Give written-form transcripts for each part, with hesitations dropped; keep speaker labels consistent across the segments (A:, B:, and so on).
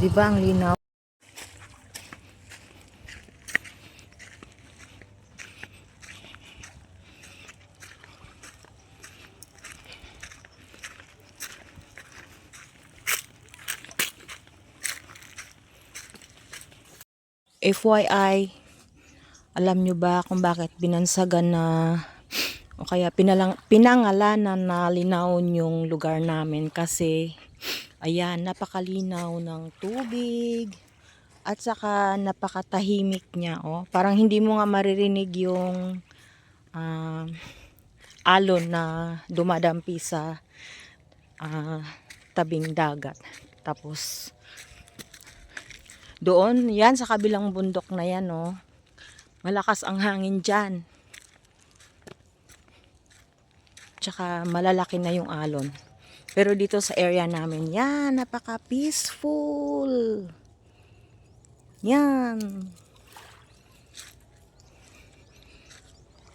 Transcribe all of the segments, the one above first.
A: Di ba ang linaw? FYI, alam nyo ba kung bakit binansagan na o kaya pinangalanan na Linawon yung lugar namin? Kasi ayan, napakalinaw ng tubig at saka napakatahimik niya. Oh. Parang hindi mo nga maririnig yung alon na dumadampi sa tabing dagat. Tapos doon, yan sa kabilang bundok na yan, oh. Malakas ang hangin dyan. Tsaka malalaki na yung alon. Pero dito sa area namin, yan, napaka-peaceful. Yan.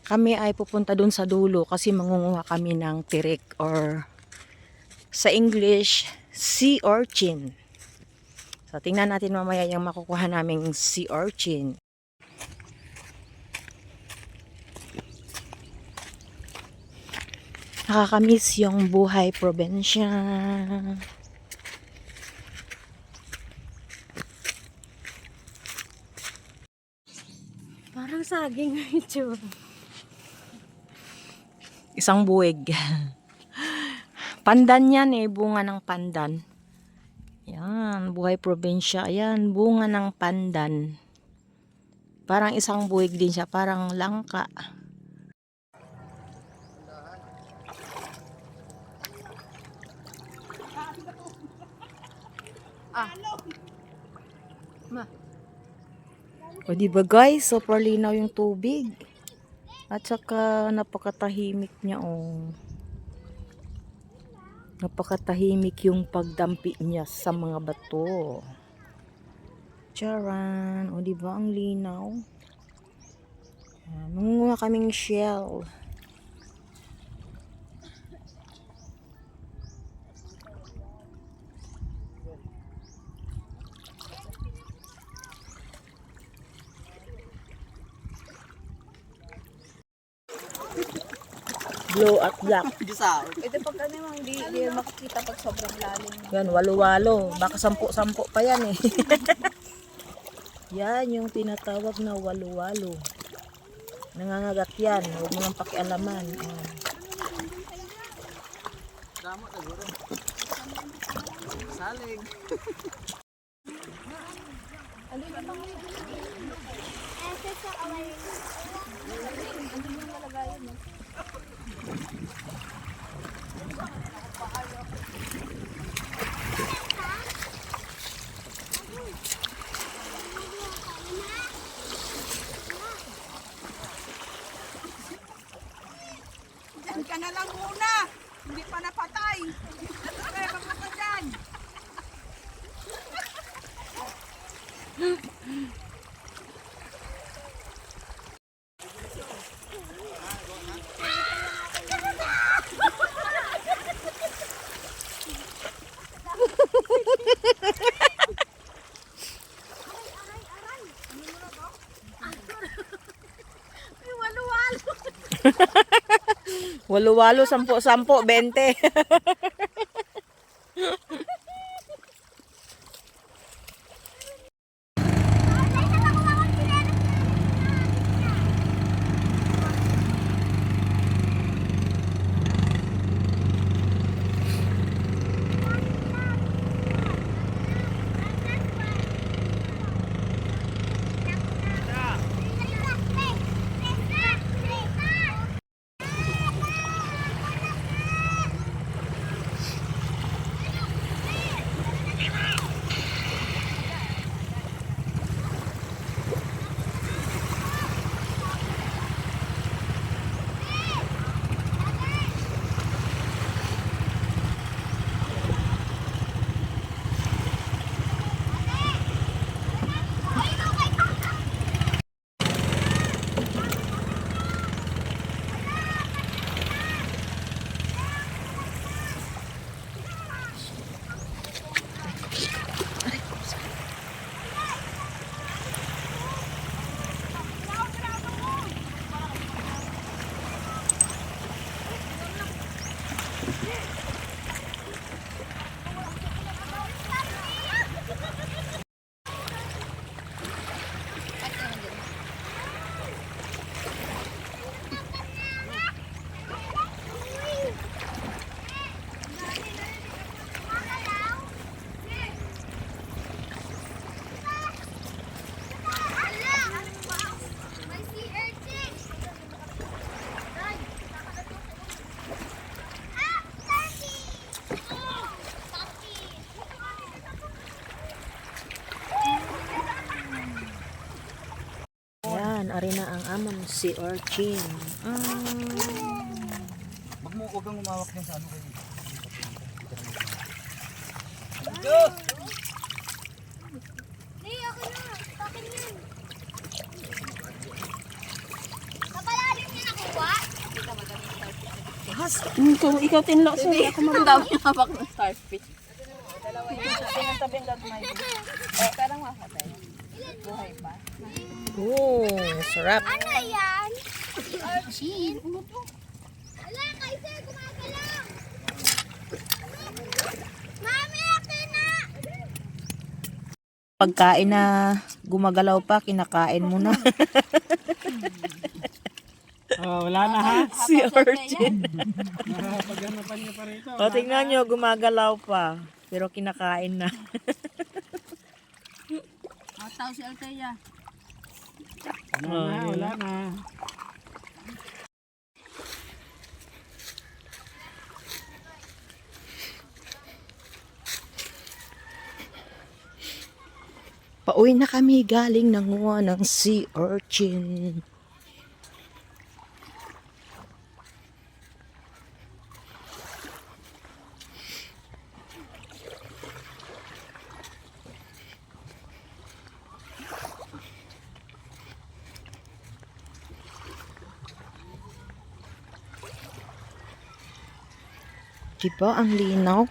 A: Kami ay pupunta dun sa dulo kasi mangunguha kami ng tirik or sa English, sea urchin. So, tingnan natin mamaya yung makukuha naming sea urchin. Nakakamiss yung buhay probinsya.
B: Parang saging ito.
A: Isang buwig. Pandan yan eh, bunga ng pandan. Yan, buhay probinsya. Ayan, bunga ng pandan. Parang isang buwig din siya, parang langka. O diba guys, super linaw yung tubig. At saka napakatahimik niya, oh. Napakatahimik yung pagdampi niya sa mga bato. Charan, o diba ang linaw? Mangunguha kaming shell. Blue at black.
B: Ito pag ano yung hindi makikita pag sobrang lalim.
A: Yan, walo-walo. Baka 10-10 pa yan eh. Yan yung tinatawag na walo-walo. Nangangagat yan. Huwag mo nang pakialaman.
C: Salig. Diyan ka na lang muna. Hindi pa napatay. Kaya magpunta dyan.
A: Walo-walo, 10-10, 20. naman si urchin.
D: Huwag kang umawak yan sa ano kayo.
E: Hey, ako na. Akin yan. Kapalalim niya nakuha?
B: Ikaw tinlo, sir. Ako
C: Ang dami yung hawak ng starfish. Tinatabi ng may parang makatay. Buhay pa.
A: Oh, sarap.
E: Ano yan? Archin. Wala, kay sir, gumagalaw. Mami, akin na.
A: Pagkain na gumagalaw pa, kinakain mo na.
D: Wala na ha.
A: Si urchin.
D: Paganapan niya pa rito.
A: O, tingnan nyo, gumagalaw pa. Pero kinakain na.
C: Tao si Althea.
D: Wala na.
A: Pauwi na kami galing nanguha ng sea urchin. Diba ang linaw?